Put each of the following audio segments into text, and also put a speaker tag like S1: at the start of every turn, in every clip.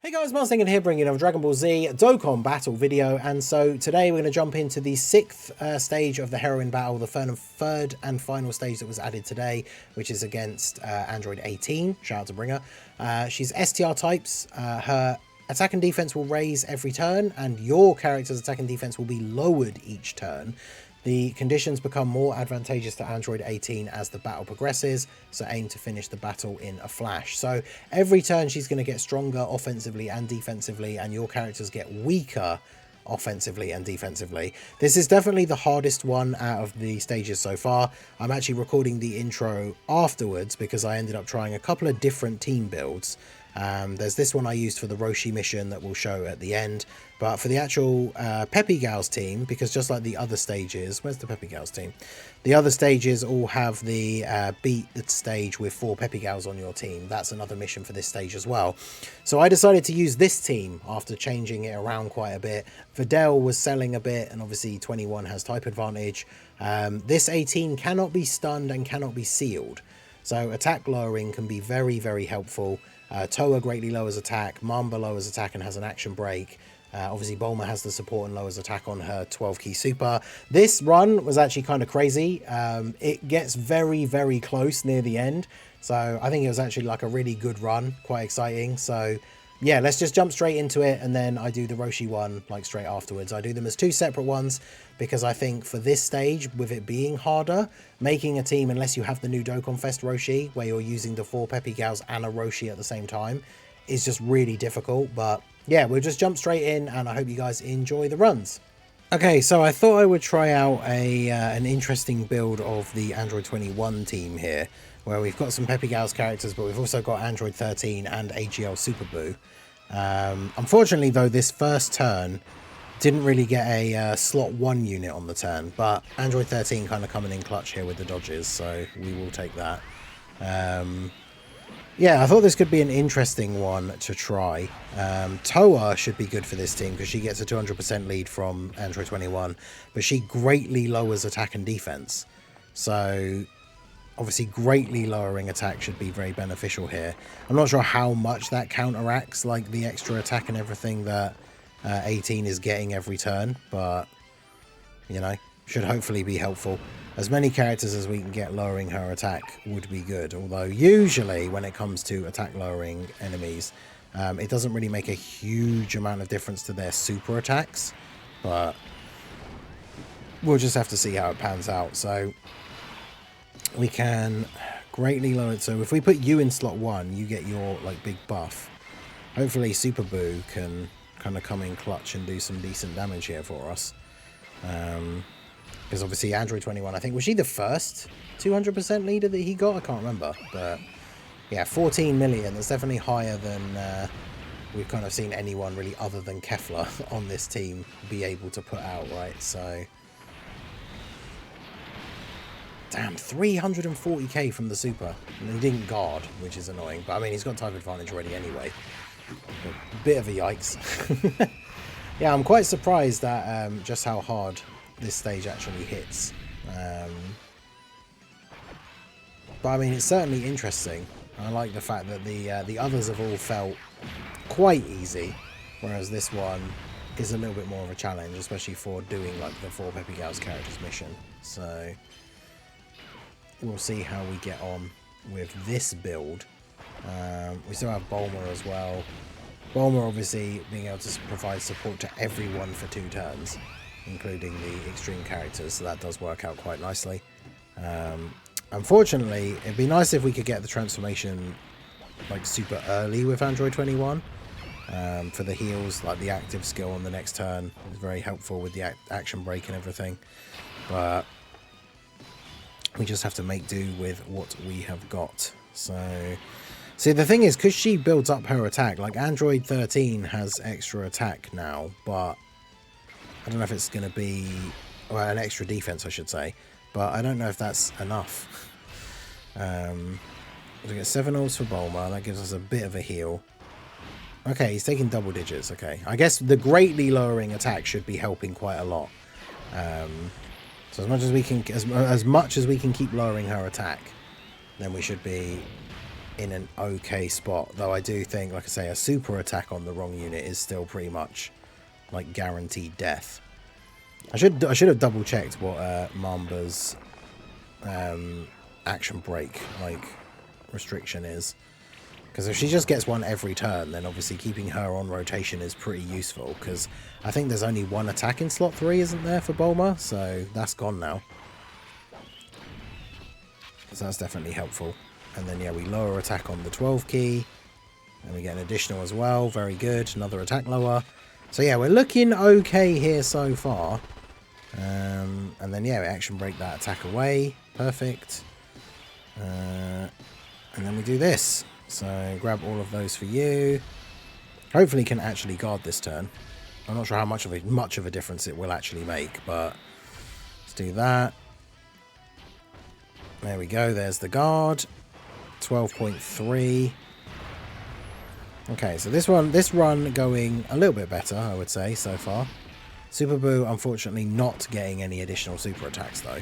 S1: Hey guys, Mars here bringing you a Dragon Ball Z Dokkan battle video, and so today we're going to jump into the sixth stage of the heroine battle, the third and final stage that was added today, which is against Android 18. Shout out to Bringer. She's STR types. Her attack and defense will raise every turn, and your character's attack and defense will be lowered each turn. The conditions become more advantageous to Android 18 as the battle progresses, so aim to finish the battle in a flash. So every turn she's going to get stronger offensively and defensively, and your characters get weaker offensively and defensively. This is definitely the hardest one out of the stages so far. I'm actually recording the intro afterwards because I ended up trying a couple of different team builds. There's this one I used for the Roshi mission that we'll show at the end, but for the actual Peppy Gals team, because just like the other stages, where's the Peppy Gals team? The other stages all have the beat the stage with 4 Peppy Gals on your team. That's another mission for this stage as well. So I decided to use this team after changing it around quite a bit. Videl was selling a bit, and obviously 21 has type advantage. This 18 cannot be stunned and cannot be sealed. So attack lowering can be very, very helpful. Toa greatly lowers attack, Mamba lowers attack and has an action break. Obviously Bulma has the support and lowers attack on her 12 key super. This run was actually kind of crazy. It gets very, very close near the end. So I think it was actually like a really good run, quite exciting. So yeah, let's just jump straight into it, and then I do the Roshi one like straight afterwards. I do them as 2 separate ones because I think for this stage, with it being harder, making a team, unless you have the new Dokkan Fest Roshi, where you're using the 4 Peppy Gals and a Roshi at the same time, is just really difficult. But yeah, we'll just jump straight in, and I hope you guys enjoy the runs. Okay, so I thought I would try out an interesting build of the Android 21 team here, where we've got some Peppy Gals characters, but we've also got Android 13 and AGL Super Buu. Unfortunately, though, this first turn didn't really get a slot 1 unit on the turn, but Android 13 kind of coming in clutch here with the dodges, so we will take that. Yeah, I thought this could be an interesting one to try. Toa should be good for this team because she gets a 200% lead from Android 21, but she greatly lowers attack and defense. So obviously greatly lowering attack should be very beneficial here. I'm not sure how much that counteracts like the extra attack and everything that 18 is getting every turn, but you know, should hopefully be helpful. As many characters as we can get lowering her attack would be good, although usually when it comes to attack lowering enemies, it doesn't really make a huge amount of difference to their super attacks, but we'll just have to see how it pans out. So we can greatly lower it. So if we put you in slot 1, you get your like big buff. Hopefully Super Buu can kind of come in clutch and do some decent damage here for us. Because obviously Android 21, I think, was she the first 200% leader that he got? I can't remember. But yeah, 14 million. That's definitely higher than we've kind of seen anyone really other than Kefla on this team be able to put out, right? So damn, 340k from the super. And he didn't guard, which is annoying. But I mean, he's got type advantage already anyway. A bit of a yikes. Yeah, I'm quite surprised at just how hard this stage actually hits. But I mean, it's certainly interesting. I like the fact that the others have all felt quite easy, whereas this one is a little bit more of a challenge, especially for doing like the 4 Peppy Gals characters mission. So we'll see how we get on with this build. We still have Bulma as well. Bulma obviously being able to provide support to everyone for 2 turns, including the extreme characters, so that does work out quite nicely. Unfortunately, it'd be nice if we could get the transformation like super early with Android 21 for the heals, like the active skill on the next turn is very helpful with the action break and everything, but we just have to make do with what we have got. So see, the thing is, because she builds up her attack, like Android 13 has extra attack now, but I don't know if it's going to be, well, an extra defense, I should say, but I don't know if that's enough. We get 7 ults for Bulma. That gives us a bit of a heal. Okay, he's taking double digits. Okay, I guess the greatly lowering attack should be helping quite a lot. So as much as we can, as much as we can keep lowering her attack, then we should be in an okay spot. Though I do think, like I say, a super attack on the wrong unit is still pretty much like guaranteed death. I should have double checked what Mamba's action break like restriction is, because if she just gets one every turn, then obviously keeping her on rotation is pretty useful, because I think there's only one attack in slot 3, isn't there, for Bulma? So that's gone now. So that's definitely helpful. And then, yeah, we lower attack on the 12 key. And we get an additional as well. Very good. Another attack lower. So, yeah, we're looking okay here so far. And then, yeah, we action break that attack away. Perfect. And then we do this. So, grab all of those for you. Hopefully can actually guard this turn. I'm not sure how much of a difference it will actually make, but let's do that. There we go, there's the guard. 12.3. Okay, so this run going a little bit better, I would say, so far. Super Boo, unfortunately, not getting any additional super attacks, though.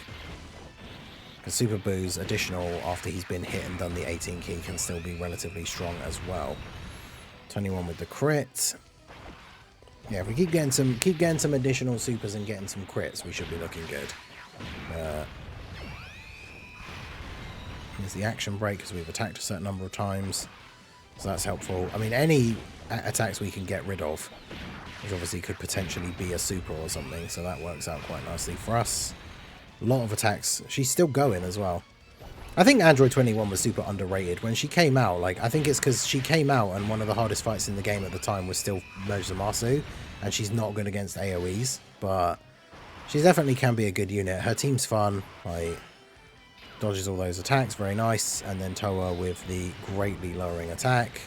S1: Because Super Boo's additional, after he's been hit and done the 18 key, can still be relatively strong as well. 21 with the crit. Yeah, if we keep getting some additional supers and getting some crits, we should be looking good. Here's the action break, because we've attacked a certain number of times, so that's helpful. I mean, any attacks we can get rid of, which obviously could potentially be a super or something, so that works out quite nicely for us. A lot of attacks. She's still going as well. I think Android 21 was super underrated. When she came out, like, I think it's because she came out and one of the hardest fights in the game at the time was still Mozomasu, and she's not good against AoEs, but she definitely can be a good unit. Her team's fun, like, dodges all those attacks, very nice, and then Toa with the greatly lowering attack.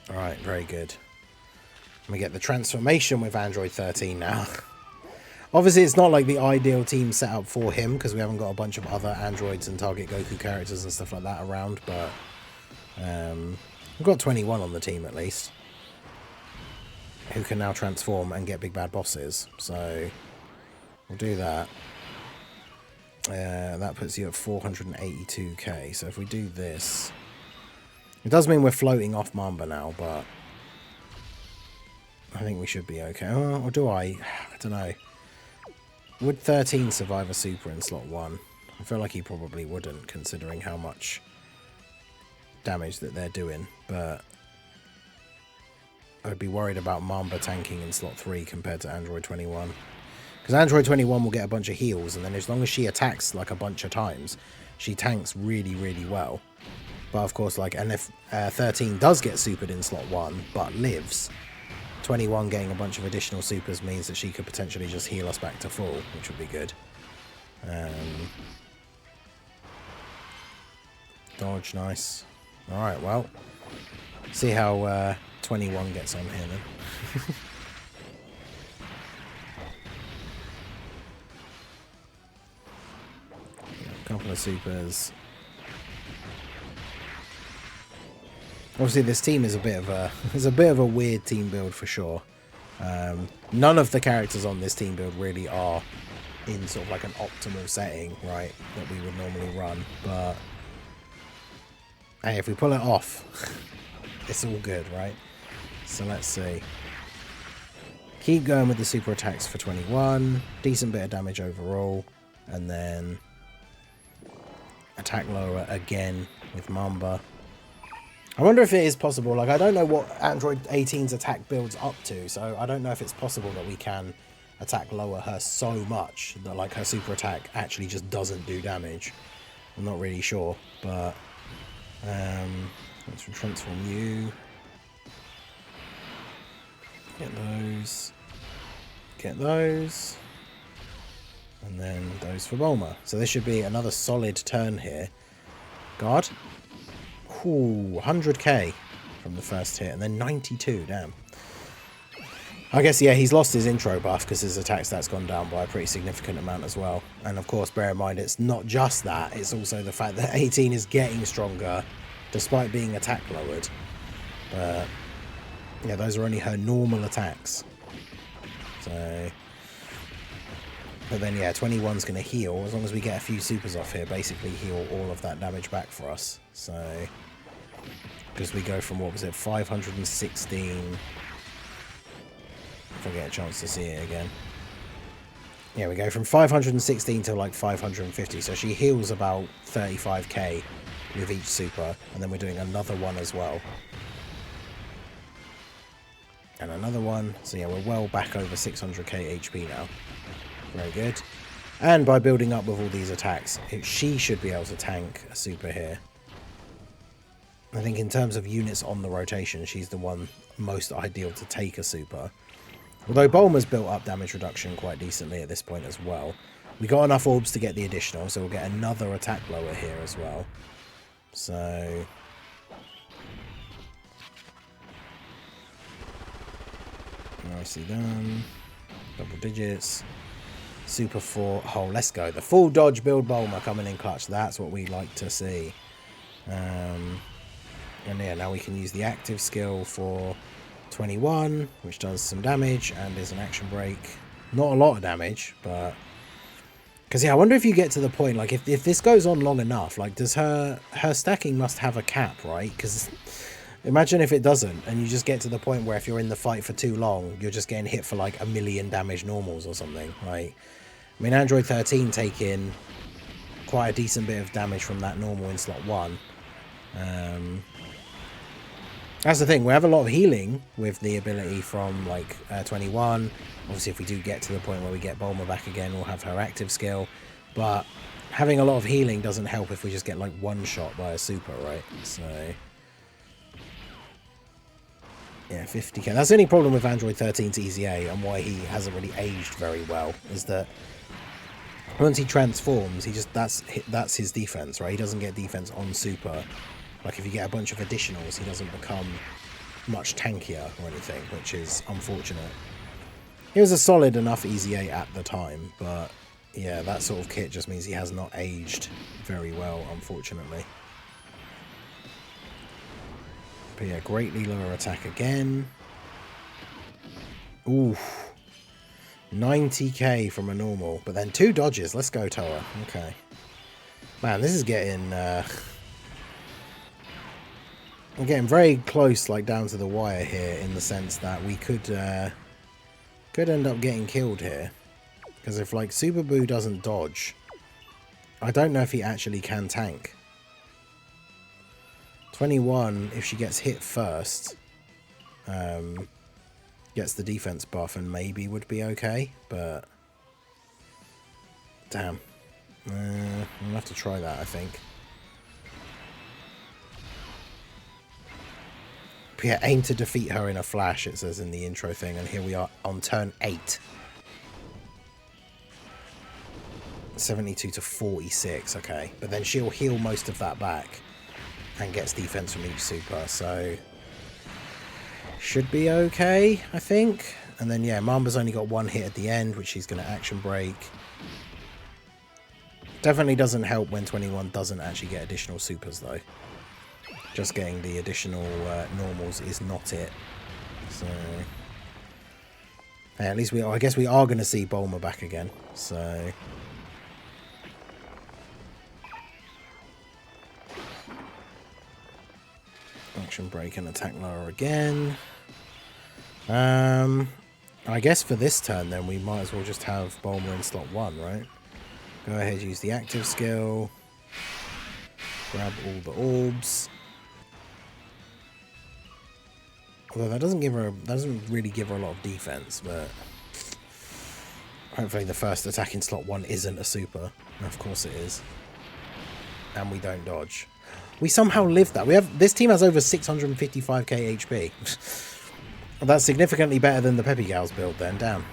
S1: Alright, very good. We get the transformation with Android 13 now. Obviously, it's not like the ideal team set up for him, because we haven't got a bunch of other androids and target Goku characters and stuff like that around, but we've got 21 on the team at least, who can now transform and get big bad bosses, so we'll do that. That puts you at 482k, so if we do this, it does mean we're floating off Mamba now, but I think we should be okay. Or do I? I don't know. Would 13 survive a super in slot 1? I feel like he probably wouldn't, considering how much damage that they're doing, but I'd be worried about Mamba tanking in slot 3 compared to Android 21. Because Android 21 will get a bunch of heals, and then as long as she attacks like a bunch of times, she tanks really, really well. But of course, like, and if 13 does get supered in slot 1, but lives, 21 getting a bunch of additional supers means that she could potentially just heal us back to full, which would be good. Dodge, nice. Alright, well, see how 21 gets on here then. A couple of supers. Obviously, this team is a bit of a weird team build for sure. None of the characters on this team build really are in sort of like an optimal setting, right, that we would normally run. But hey, if we pull it off, it's all good, right? So let's see. Keep going with the super attacks for 21. Decent bit of damage overall, and then attack lower again with Mamba. I wonder if it is possible, like, I don't know what Android 18's attack builds up to, so I don't know if it's possible that we can attack lower her so much that, like, her super attack actually just doesn't do damage. I'm not really sure, but let's transform you. Get those. Get those. And then those for Bulma. So this should be another solid turn here. Guard. Ooh, 100k from the first hit, and then 92, damn. I guess, yeah, he's lost his intro buff because his attack stat's gone down by a pretty significant amount as well. And of course, bear in mind, it's not just that, it's also the fact that 18 is getting stronger despite being attack lowered. But yeah, those are only her normal attacks. So But then, yeah, 21's going to heal. As long as we get a few supers off here, basically heal all of that damage back for us. So, because we go from, what was it, 516... If I get a chance to see it again. Yeah, we go from 516 to like 550. So she heals about 35k with each super. And then we're doing another one as well. And another one. So yeah, we're well back over 600k HP now. Very good. And by building up with all these attacks, she should be able to tank a super here. I think in terms of units on the rotation, she's the one most ideal to take a super. Although Bulma's built up damage reduction quite decently at this point as well. We got enough orbs to get the additional, so we'll get another attack blower here as well. So... nicely done. Double digits. Super 4. Oh, let's go. The full dodge build Bulma coming in clutch. That's what we like to see. And yeah, now we can use the active skill for 21, which does some damage and is an action break. Not a lot of damage, but... because, yeah, I wonder if you get to the point, like, if this goes on long enough, like, does her stacking must have a cap, right? Because imagine if it doesn't, and you just get to the point where if you're in the fight for too long, you're just getting hit for, like, 1,000,000 damage normals or something. Like, I mean, Android 13 taking quite a decent bit of damage from that normal in slot 1. That's the thing, we have a lot of healing with the ability from, like, 21. Obviously, if we do get to the point where we get Bulma back again, we'll have her active skill. But having a lot of healing doesn't help if we just get, like, one shot by a super, right? So... yeah, 50k. That's the only problem with Android 13's EZA and why he hasn't really aged very well, is that once he transforms, he just that's his defense, right? He doesn't get defense on super. Like, if you get a bunch of additionals, he doesn't become much tankier or anything, which is unfortunate. He was a solid enough EZA at the time, but yeah, that sort of kit just means he has not aged very well, unfortunately. But yeah, greatly lower attack again. Ooh. 90k from a normal, but then 2 dodges. Let's go, Toa. Okay. Man, this is getting... I'm getting very close, like, down to the wire here, in the sense that we could end up getting killed here. Because if, like, Super Boo doesn't dodge, I don't know if he actually can tank. 21, if she gets hit first, gets the defense buff and maybe would be okay, but... damn. I'm going to have to try that, I think. Yeah, aim to defeat her in a flash, it says in the intro thing, and here we are on turn 8. 72 to 46, okay. But then she'll heal most of that back and gets defense from each super, so should be okay, I think. And then, yeah, Mamba's only got 1 hit at the end, which she's going to action break. Definitely doesn't help when 21 doesn't actually get additional supers, though. Just getting the additional normals is not it. So, yeah, at least I guess we are going to see Bulma back again. So, action break and attack lower again. I guess for this turn then we might as well just have Bulma in slot 1, right? Go ahead, use the active skill. Grab all the orbs. Although that doesn't really give her a lot of defense, but hopefully the first attack in slot 1 isn't a super. Of course it is. And we don't dodge. We somehow lived that. This team has over 655k HP. That's significantly better than the Peppy Gal's build then, damn.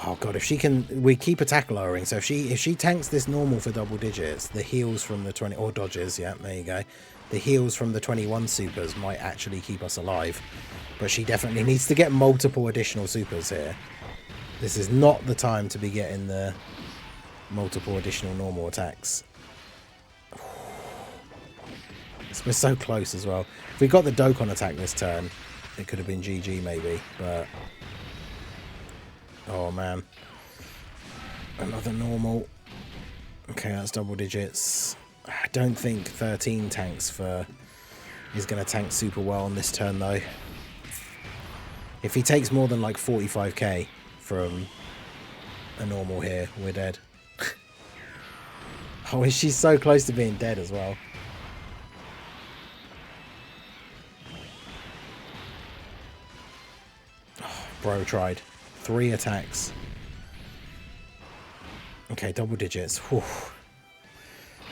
S1: Oh god, if she can, we keep attack lowering, so if she tanks this normal for double digits, the heals from the 20, or dodges, yeah, there you go. The heals from the 21 supers might actually keep us alive. But she definitely needs to get multiple additional supers here. This is not the time to be getting the multiple additional normal attacks. We're so close as well. If we got the Dokkan attack this turn, it could have been GG maybe, but Oh, man. Another normal. Okay, that's double digits. I don't think 13 tanks for... He's going to tank super well on this turn, though. If he takes more than, like, 45k from a normal here, we're dead. Oh, she's so close to being dead as well. Oh, bro tried. 3 attacks. Okay, double digits. Whew.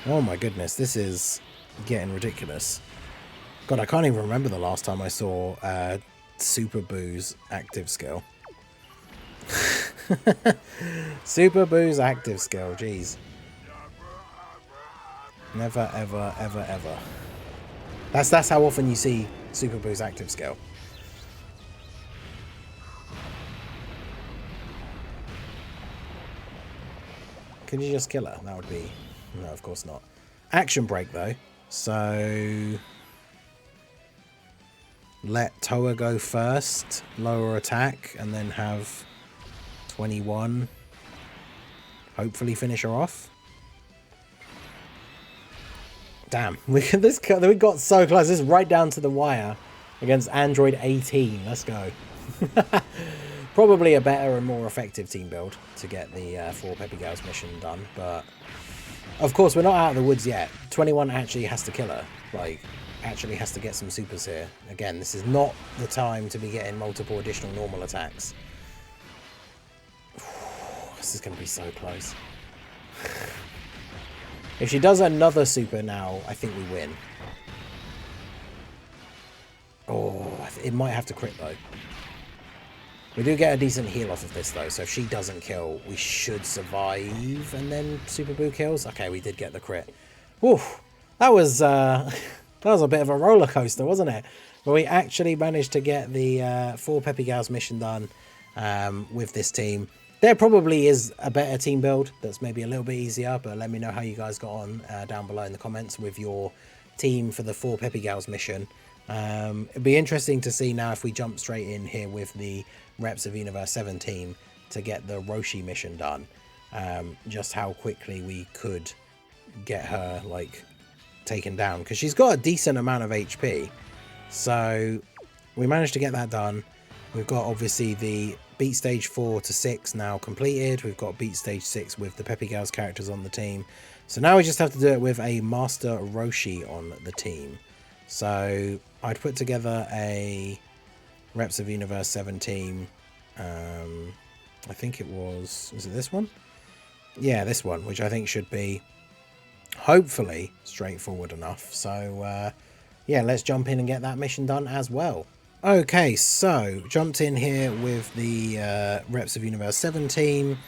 S1: Oh my goodness, this is getting ridiculous. God, I can't even remember the last time I saw Super Boo's active skill. Super Boo's active skill, jeez. Never, ever, ever, ever. That's how often you see Super Boo's active skill. Could you just kill her? That would be... No, of course not. Action break, though. So... Let Toa go first. Lower attack. And then have 21. Hopefully finish her off. Damn. We got so close. This is right down to the wire against Android 18. Let's go. Probably a better and more effective team build to get the 4 Peppy Gals mission done, but of course we're not out of the woods yet. 21 actually has to kill her, like actually has to get some supers here. Again, this is not the time to be getting multiple additional normal attacks. This is going to be so close. If she does another super now, I think we win. Oh, it might have to crit though. We do get a decent heal off of this, though, so if she doesn't kill, we should survive, and then Super Boo kills. Okay, we did get the crit. Woof, that was a bit of a roller coaster, wasn't it? But we actually managed to get the 4 Peppy Gals mission done with this team. There probably is a better team build that's maybe a little bit easier, but let me know how you guys got on down below in the comments with your team for the 4 Peppy Gals mission. It'd be interesting to see now if we jump straight in here with the Reps of Universe 7 team to get the Roshi mission done, just how quickly we could get her like taken down, because she's got a decent amount of HP. So we managed to get that done. We've got obviously the beat stage 4 to 6 now completed. We've got beat stage 6 with the Peppy Gals characters on the team. So now we just have to do it with a Master Roshi on the team. So I'd put together a Reps of Universe 7 team. I think it was it this one? Yeah, this one, which I think should be hopefully straightforward enough. So yeah, let's jump in and get that mission done as well. Okay, so jumped in here with the Reps of Universe 7 team.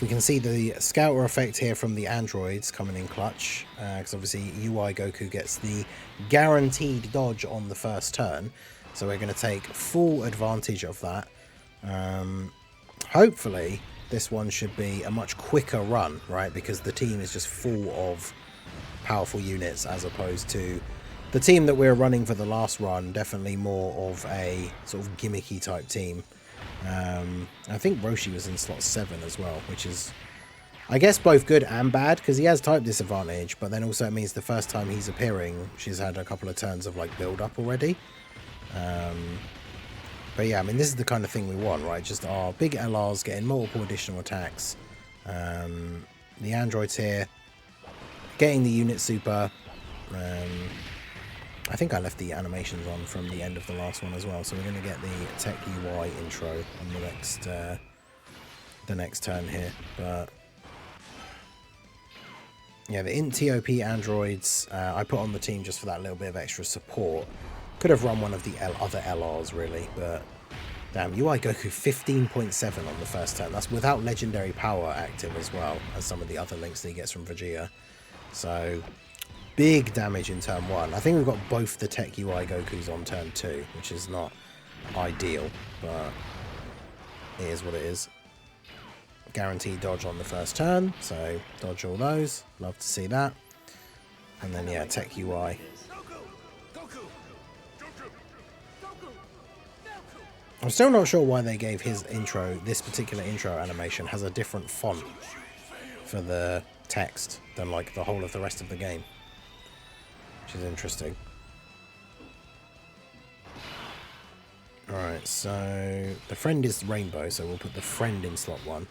S1: We can see the Scouter effect here from the androids coming in clutch, because obviously UI Goku gets the guaranteed dodge on the first turn, so we're going to take full advantage of that. Hopefully this one should be a much quicker run, right, because the team is just full of powerful units as opposed to the team that we're running for the last run, definitely more of a sort of gimmicky type team. I think Roshi was in slot 7 as well, which is, I guess, both good and bad, because he has type disadvantage, but then also it means the first time he's appearing, she's had a couple of turns of like build up already. But yeah, I mean, this is the kind of thing we want, right? Just our big LRs getting multiple additional attacks. The androids here getting the unit super. I think I left the animations on from the end of the last one as well, so we're going to get the Tech UI intro on the next turn here. But yeah, the int TOP androids I put on the team just for that little bit of extra support. Could have run one of the other LRs really, but damn, UI Goku 15.7 on the first turn. That's without legendary power active as well as some of the other links that he gets from Vegeta. So big damage in turn 1. I think we've got both the Tech UI Gokus on turn 2, which is not ideal, but it is what it is. Guaranteed dodge on the first turn, so dodge all those. Love to see that. And then yeah, Tech UI. I'm still not sure why they gave his intro, this particular intro animation has a different font for the text than like the whole of the rest of the game, which is interesting. Alright, so the friend is rainbow, so we'll put the friend in slot 1.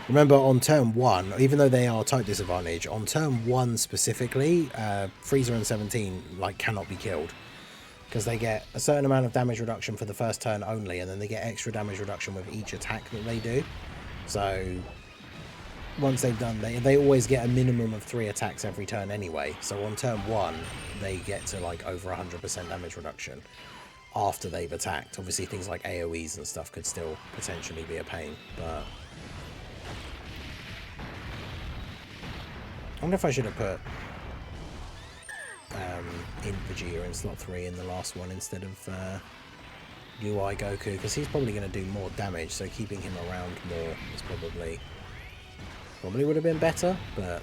S1: Remember, on turn 1, even though they are type disadvantage, on turn 1 specifically, Frieza and 17 like cannot be killed. Because they get a certain amount of damage reduction for the first turn only, and then they get extra damage reduction with each attack that they do. So once they've done, they always get a minimum of 3 attacks every turn anyway. So on turn 1, they get to like over 100% damage reduction after they've attacked. Obviously things like AoEs and stuff could still potentially be a pain, but I wonder if I should have put in Vegeta in slot 3 in the last one instead of UI Goku, because he's probably going to do more damage, so keeping him around more is probably would have been better. But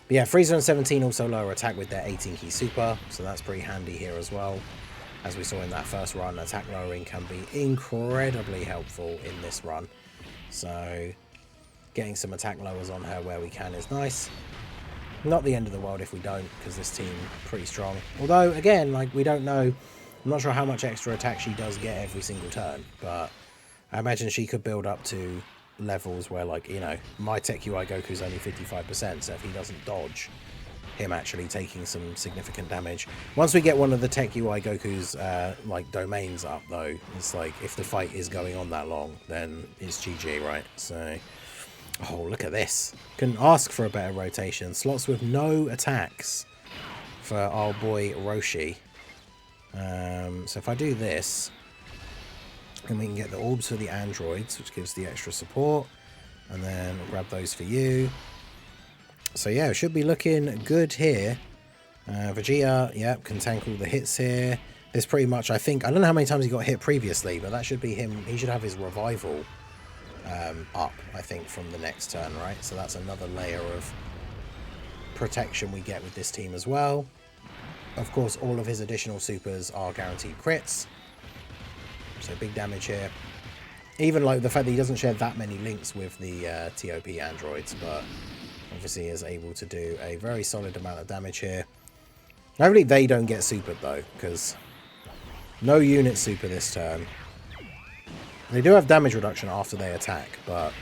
S1: yeah, Frieza and 17 also lower attack with their 18 key super, so that's pretty handy here as well. As we saw in that first run, attack lowering can be incredibly helpful in this run, so getting some attack lowers on her where we can is nice. Not the end of the world if we don't, because this team pretty strong. Although, again, like, we don't know. I'm not sure how much extra attack she does get every single turn, but I imagine she could build up to levels where, like, you know, my Tech UI Goku's only 55%, so if he doesn't dodge, him actually taking some significant damage. Once we get one of the Tech UI Goku's, like, domains up, though, it's like, if the fight is going on that long, then it's GG, right? So oh, look at this. Couldn't ask for a better rotation. Slots with no attacks for our boy Roshi. So if I do this, then we can get the orbs for the androids, which gives the extra support. And then we'll grab those for you. So yeah, it should be looking good here. Vegeta, yep, can tank all the hits here. This pretty much, I think, I don't know how many times he got hit previously, but that should be him. He should have his revival up, I think, from the next turn, right? So that's another layer of protection we get with this team as well. Of course, all of his additional supers are guaranteed crits, so big damage here. Even like the fact that he doesn't share that many links with the TOP androids, but obviously is able to do a very solid amount of damage here. Hopefully they don't get supered though, because no unit super this turn. They do have damage reduction after they attack, but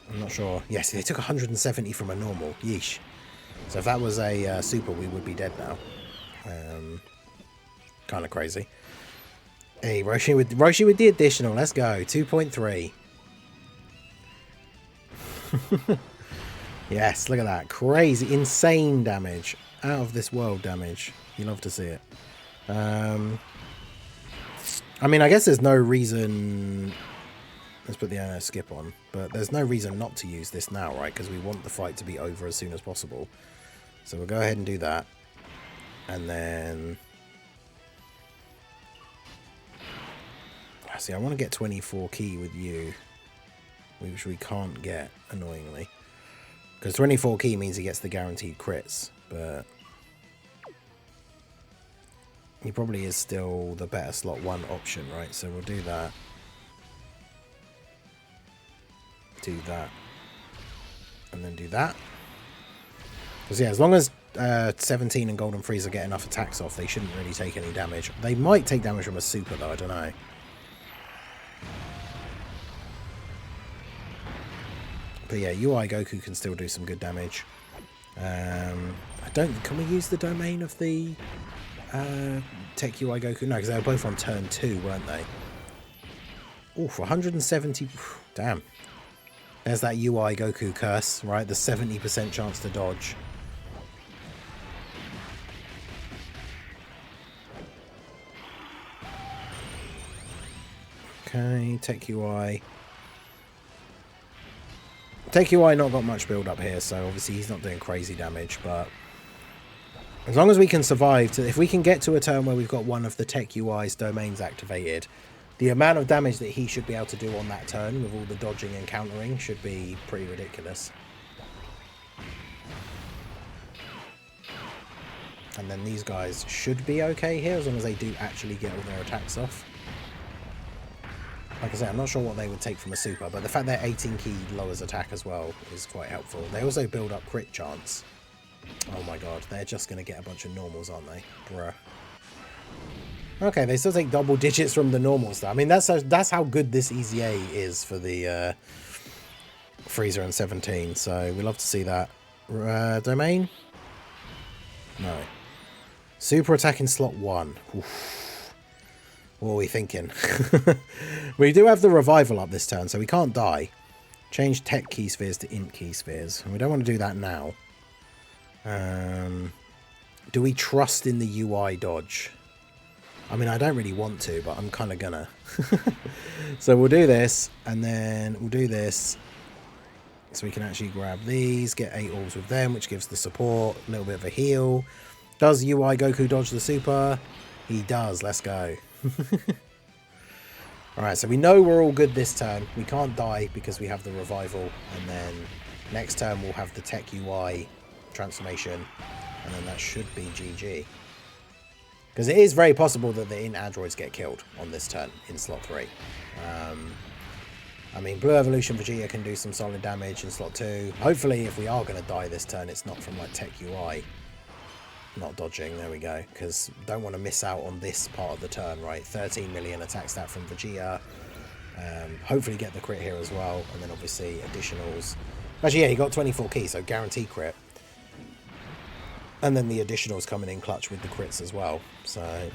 S1: I'm not sure. Yes, they took 170 from a normal. Yeesh. So if that was a super, we would be dead now. Kind of crazy. Hey, Roshi with the additional. Let's go. 2.3. Yes, look at that. Crazy, insane damage. Out of this world damage. You love to see it. I mean, I guess there's no reason. Let's put the skip on. But there's no reason not to use this now, right? Because we want the fight to be over as soon as possible. So we'll go ahead and do that. And then see, I want to get 24 key with you, which we can't get, annoyingly. Because 24 key means he gets the guaranteed crits, but he probably is still the better slot 1 option, right? So we'll do that. Do that. And then do that. Because, yeah, as long as 17 and Golden Frieza get enough attacks off, they shouldn't really take any damage. They might take damage from a super, though, I don't know. But yeah, UI Goku can still do some good damage. Can we use the domain of the Tech UI Goku? No, because they were both on turn 2, weren't they? Oof, 170. Damn. There's that UI Goku curse, right? The 70% chance to dodge. Okay, Tech UI. Tech UI not got much build up here, so obviously he's not doing crazy damage, but as long as we can survive, if we can get to a turn where we've got one of the Tech UI's domains activated, the amount of damage that he should be able to do on that turn with all the dodging and countering should be pretty ridiculous. And then these guys should be okay here, as long as they do actually get all their attacks off. Like I say, I'm not sure what they would take from a super, but the fact that 18 key lowers attack as well is quite helpful. They also build up crit chance. Oh my god, they're just going to get a bunch of normals, aren't they? Bruh. Okay, they still take double digits from the normals, though. I mean, that's how good this EZA is for the Freezer and 17, so we love to see that. Domain? No. Super attack in slot 1. Oof. What are we thinking? We do have the revival up this turn, so we can't die. Change tech key spheres to int key spheres. We don't want to do that now. Do we trust in the UI dodge? I mean, I don't really want to, but I'm kind of gonna. So we'll do this, and then we'll do this. So we can actually grab these, get 8 orbs with them, which gives the support, a little bit of a heal. Does UI Goku dodge the super? He does, let's go. Alright, so we know we're all good this turn. We can't die because we have the revival, and then next turn we'll have the tech UI transformation, and then that should be GG. Because it is very possible that the int androids get killed on this turn in slot 3. I mean, Blue Evolution Vegeta can do some solid damage in slot 2. Hopefully, if we are going to die this turn, it's not from like tech UI. Not dodging, there we go. Because don't want to miss out on this part of the turn, right? 13 million attack stat from Vegeta. Hopefully get the crit here as well. And then obviously additionals. Actually, yeah, he got 24 keys, so guaranteed crit. And then the additionals coming in clutch with the crits as well. So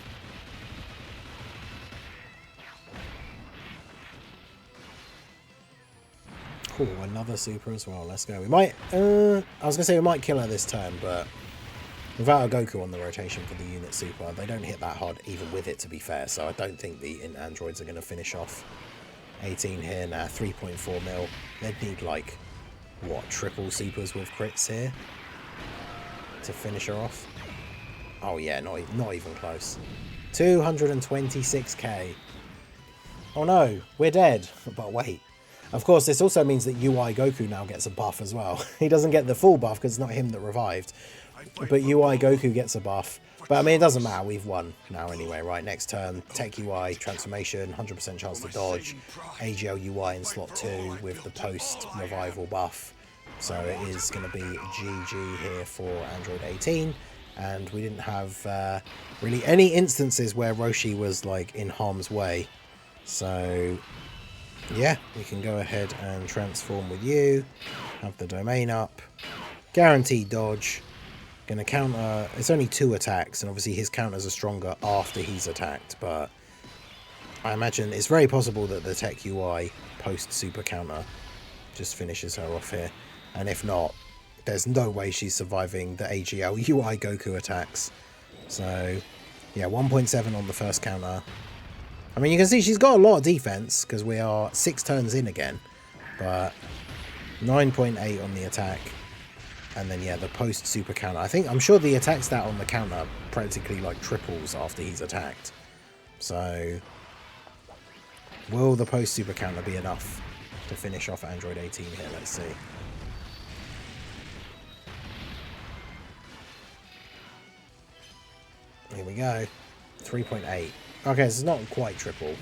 S1: cool, another super as well. Let's go. We might I was gonna say we might kill her this turn, but without a Goku on the rotation for the unit super, they don't hit that hard even with it, to be fair. So I don't think the int androids are gonna finish off 18 here now. 3.4 mil. They'd need like what, triple supers with crits here to finish her off. Oh yeah, not even close. 226k. Oh no, we're dead. But wait, of course this also means that UI Goku now gets a buff as well. He doesn't get the full buff because it's not him that revived, but UI Goku gets a buff. But I mean, it doesn't matter, we've won now anyway, right? Next turn, tech UI transformation, 100% chance to dodge, AGL UI in slot 2 with the post revival buff. So it is going to be GG here for Android 18, and we didn't have really any instances where Roshi was like in harm's way. So yeah, we can go ahead and transform with you, have the domain up, guaranteed dodge, going to counter, it's only 2 attacks, and obviously his counters are stronger after he's attacked, but I imagine it's very possible that the tech UI post super counter just finishes her off here. And if not, there's no way she's surviving the AGL UI Goku attacks. So, yeah, 1.7 on the first counter. I mean, you can see she's got a lot of defense because we are 6 turns in again. But 9.8 on the attack. And then, yeah, the post super counter. I'm sure the attack stat on the counter practically like triples after he's attacked. So, will the post super counter be enough to finish off Android 18 here? Let's see. Here we go. 3.8. Okay, so it's not quite triple.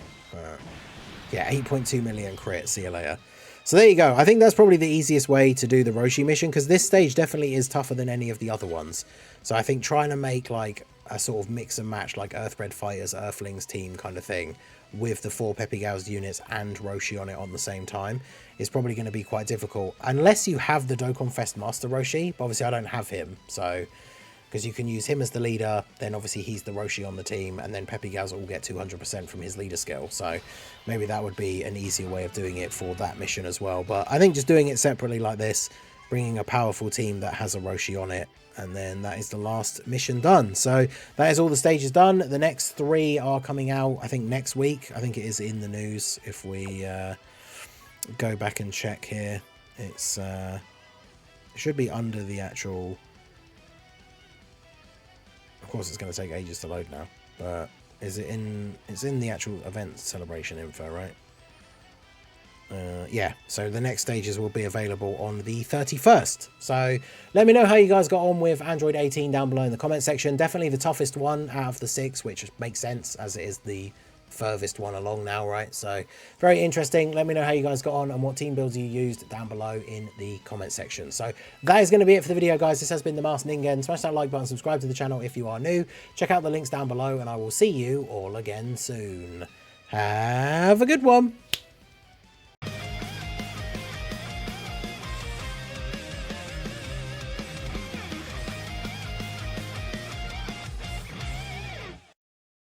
S1: Yeah, 8.2 million crit. See you later. So there you go. I think that's probably the easiest way to do the Roshi mission, because this stage definitely is tougher than any of the other ones. So I think trying to make like a sort of mix and match, like Earthbred Fighters, Earthlings team kind of thing, with the 4 Peppy Gals units and Roshi on it on the same time, is probably going to be quite difficult. Unless you have the Dokkan Fest Master Roshi, but obviously I don't have him, so... because you can use him as the leader, then obviously he's the Roshi on the team, and then Peppy Gals will get 200% from his leader skill. So maybe that would be an easier way of doing it for that mission as well. But I think just doing it separately like this, bringing a powerful team that has a Roshi on it, and then that is the last mission done. So that is all the stages done. The next 3 are coming out, I think, next week. I think it is in the news if we go back and check here. It's it should be under the actual... Of course, it's going to take ages to load now, but is it in? It's in the actual event celebration info, right? Yeah. So the next stages will be available on the 31st. So let me know how you guys got on with Android 18 down below in the comment section. Definitely the toughest one out of the 6, which makes sense as it is the furthest one along now, right? So very interesting. Let me know how you guys got on and what team builds you used down below in the comment section. So that is going to be it for the video, guys. This has been the Masked Ningen. Smash that like button, subscribe to the channel if you are new. Check out the links down below, and I will see you all again soon. Have a good one.